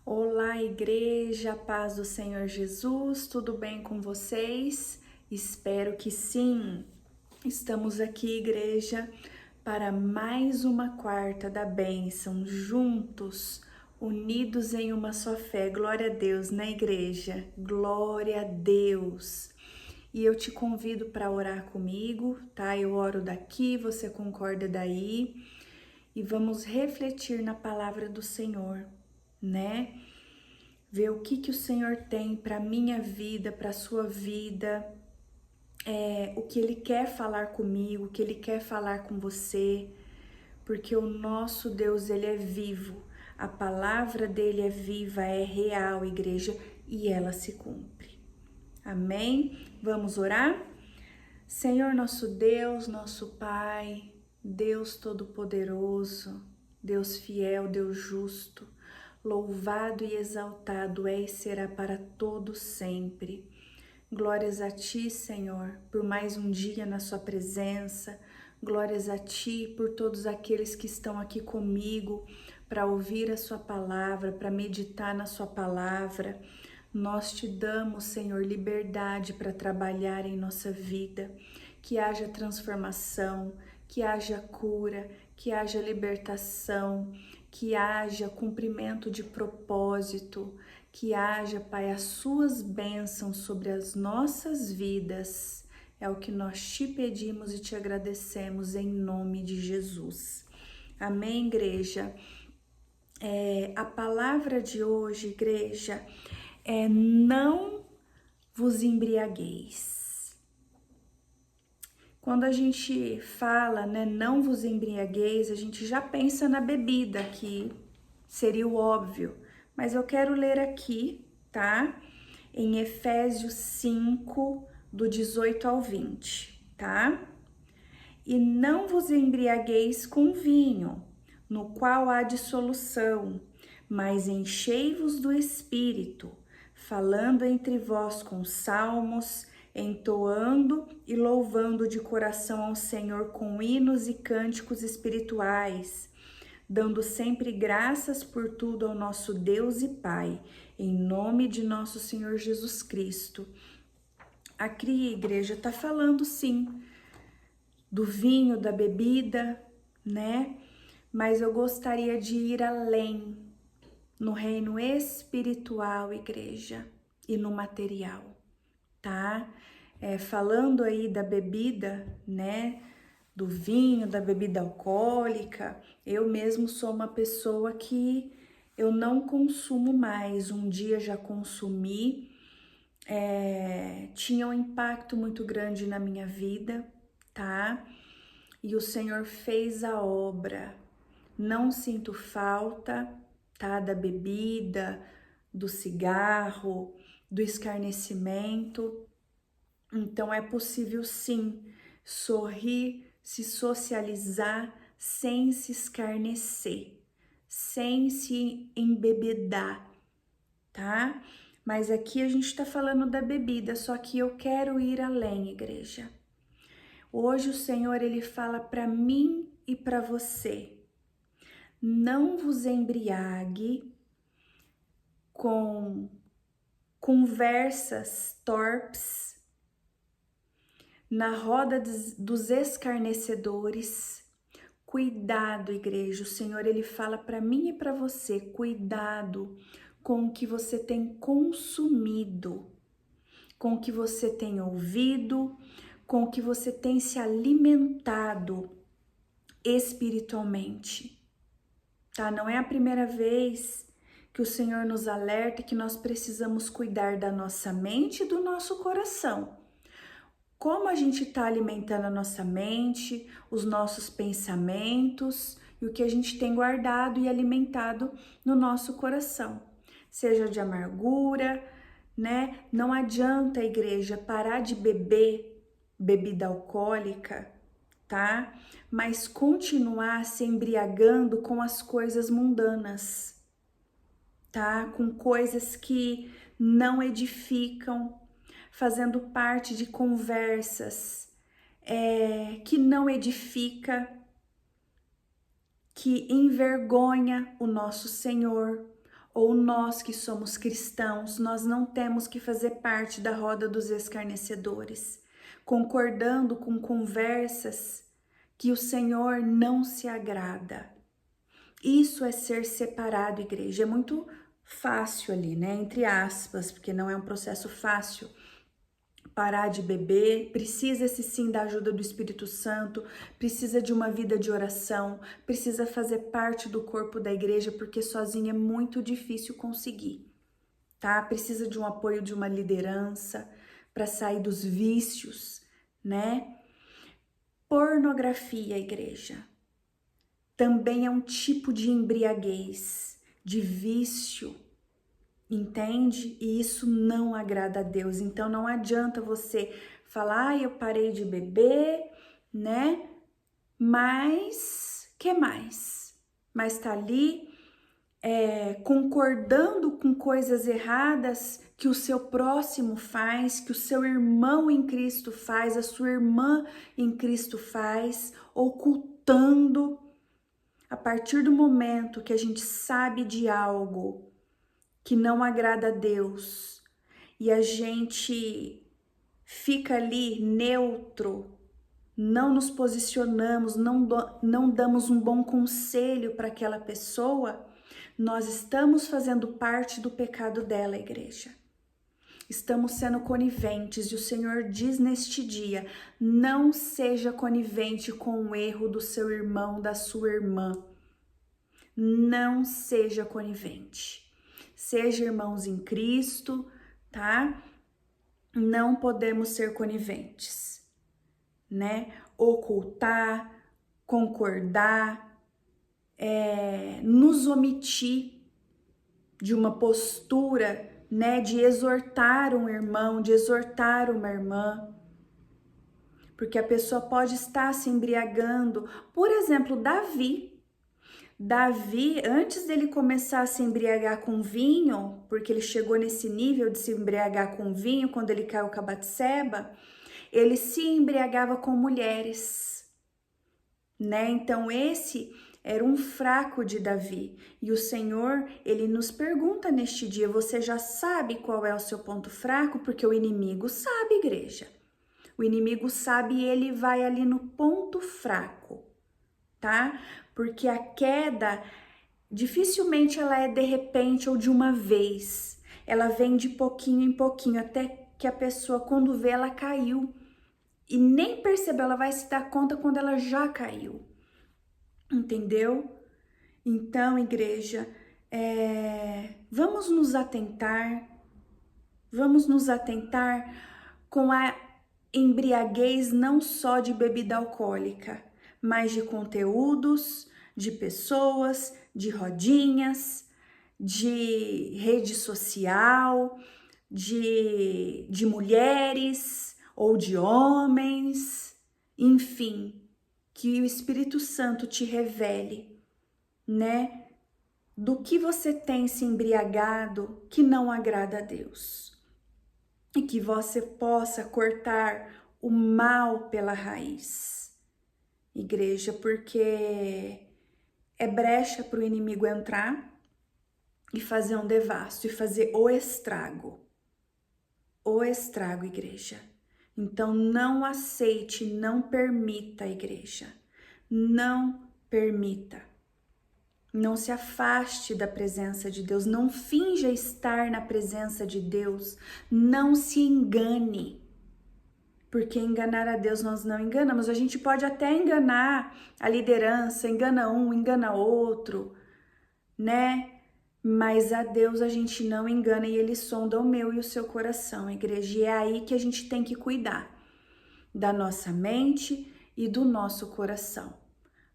Olá, igreja, paz do Senhor Jesus, tudo bem com vocês? Espero que sim. Estamos aqui, igreja, para mais uma quarta da bênção, juntos, unidos em uma só fé. Glória a Deus, né, igreja? Glória a Deus. E eu te convido para orar comigo, tá? Eu oro daqui, você concorda daí. E vamos refletir na palavra do Senhor, né? Ver o que o Senhor tem para minha vida, para sua vida, o que Ele quer falar comigo, o que Ele quer falar com você, porque o nosso Deus, Ele é vivo, a palavra dele é viva, é real, igreja, e ela se cumpre. Amém? Vamos orar? Senhor, nosso Deus, nosso Pai, Deus Todo-Poderoso, Deus fiel, Deus justo, louvado e exaltado é e será para todos sempre. Glórias a Ti, Senhor, por mais um dia na Sua presença. Glórias a Ti por todos aqueles que estão aqui comigo para ouvir a Sua palavra, para meditar na Sua palavra. Nós Te damos, Senhor, liberdade para trabalhar em nossa vida. Que haja transformação, que haja cura, que haja libertação, que haja cumprimento de propósito, que haja, Pai, as Suas bênçãos sobre as nossas vidas. É o que nós Te pedimos e Te agradecemos em nome de Jesus. Amém, igreja? A palavra de hoje, igreja, é não vos embriagueis. Quando a gente fala, né, não vos embriagueis, a gente já pensa na bebida, que seria o óbvio. Mas eu quero ler aqui, tá? Em Efésios 5, do 18 ao 20, tá? E não vos embriagueis com vinho, no qual há dissolução, mas enchei-vos do Espírito, falando entre vós com salmos, entoando e louvando de coração ao Senhor com hinos e cânticos espirituais, dando sempre graças por tudo ao nosso Deus e Pai, em nome de nosso Senhor Jesus Cristo. Aqui, igreja, tá falando sim do vinho, da bebida, né? Mas eu gostaria de ir além no reino espiritual, igreja, e no material, tá? Falando aí da bebida, né? Do vinho, da bebida alcoólica, eu mesmo sou uma pessoa que eu não consumo mais. Um dia já consumi, tinha um impacto muito grande na minha vida, tá? E o Senhor fez a obra. Não sinto falta, tá? Da bebida, do cigarro, do escarnecimento. Então é possível sim sorrir, se socializar sem se escarnecer, sem se embebedar, tá? Mas aqui a gente tá falando da bebida, só que eu quero ir além, igreja. Hoje o Senhor, ele fala para mim e para você: não vos embriague com conversas torpes, na roda dos escarnecedores. Cuidado, igreja. O Senhor, ele fala para mim e para você: cuidado com o que você tem consumido, com o que você tem ouvido, com o que você tem se alimentado espiritualmente, tá? Não é a primeira vez que o Senhor nos alerta que nós precisamos cuidar da nossa mente e do nosso coração. Como a gente está alimentando a nossa mente, os nossos pensamentos e o que a gente tem guardado e alimentado no nosso coração, seja de amargura, né? Não adianta, igreja, parar de beber bebida alcoólica, tá? Mas continuar se embriagando com as coisas mundanas, tá? Com coisas que não edificam, fazendo parte de conversas que não edifica, que envergonha o nosso Senhor, ou nós que somos cristãos, nós não temos que fazer parte da roda dos escarnecedores, concordando com conversas que o Senhor não se agrada. Isso é ser separado, igreja. É muito fácil ali, né? Entre aspas, porque não é um processo fácil. Parar de beber, precisa-se sim da ajuda do Espírito Santo, precisa de uma vida de oração, precisa fazer parte do corpo da igreja, porque sozinho é muito difícil conseguir, tá? Precisa de um apoio de uma liderança para sair dos vícios, né? Pornografia, igreja, também é um tipo de embriaguez, de vício, entende? E isso não agrada a Deus. Então não adianta você falar, eu parei de beber, né? Mas, que mais? Mas tá ali concordando com coisas erradas que o seu próximo faz, que o seu irmão em Cristo faz, a sua irmã em Cristo faz, ocultando. A partir do momento que a gente sabe de algo que não agrada a Deus e a gente fica ali neutro, não nos posicionamos, não damos um bom conselho para aquela pessoa, nós estamos fazendo parte do pecado dela, igreja. Estamos sendo coniventes e o Senhor diz neste dia, não seja conivente com o erro do seu irmão, da sua irmã. Não seja conivente. Seja irmãos em Cristo, tá? Não podemos ser coniventes, né? Ocultar, concordar, nos omitir de uma postura, né? De exortar um irmão, de exortar uma irmã. Porque a pessoa pode estar se embriagando. Por exemplo, Davi, antes dele começar a se embriagar com vinho, porque ele chegou nesse nível de se embriagar com vinho quando ele caiu com a Batseba, ele se embriagava com mulheres, né? Então esse era um fraco de Davi. E o Senhor, ele nos pergunta neste dia, você já sabe qual é o seu ponto fraco? Porque o inimigo sabe, igreja. O inimigo sabe e ele vai ali no ponto fraco, tá? Porque a queda, dificilmente ela é de repente ou de uma vez. Ela vem de pouquinho em pouquinho, até que a pessoa, quando vê, ela caiu. E nem percebeu, ela vai se dar conta quando ela já caiu. Entendeu? Então, igreja, vamos nos atentar com a embriaguez não só de bebida alcoólica, mas de conteúdos, de pessoas, de rodinhas, de rede social, de mulheres ou de homens, enfim, que o Espírito Santo te revele, né, do que você tem se embriagado que não agrada a Deus. E que você possa cortar o mal pela raiz, igreja, porque é brecha para o inimigo entrar e fazer um devasto, e fazer o estrago, igreja. Então não aceite, não permita, igreja, não permita. Não se afaste da presença de Deus, não finja estar na presença de Deus, não se engane, porque enganar a Deus nós não enganamos. A gente pode até enganar a liderança, engana um, engana outro, né? Mas a Deus a gente não engana e Ele sonda o meu e o seu coração, igreja. E é aí que a gente tem que cuidar da nossa mente e do nosso coração,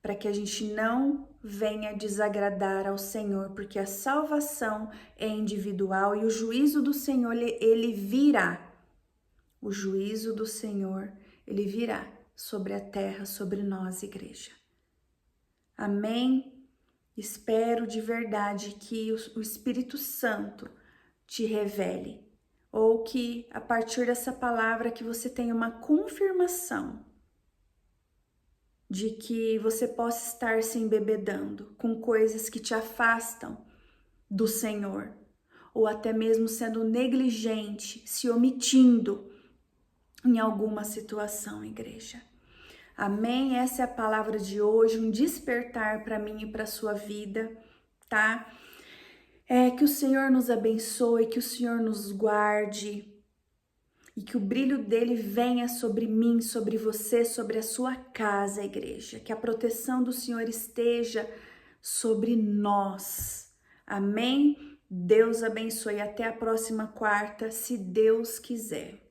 para que a gente não venha desagradar ao Senhor, porque a salvação é individual e o juízo do Senhor, ele virá. O juízo do Senhor, ele virá sobre a terra, sobre nós, igreja. Amém? Espero de verdade que o Espírito Santo te revele, ou que a partir dessa palavra que você tenha uma confirmação de que você possa estar se embebedando com coisas que te afastam do Senhor, ou até mesmo sendo negligente, se omitindo em alguma situação, igreja. Amém? Essa é a palavra de hoje, um despertar para mim e para sua vida, tá? Que o Senhor nos abençoe, que o Senhor nos guarde e que o brilho dele venha sobre mim, sobre você, sobre a sua casa, igreja. Que a proteção do Senhor esteja sobre nós. Amém? Deus abençoe. Até a próxima quarta, se Deus quiser.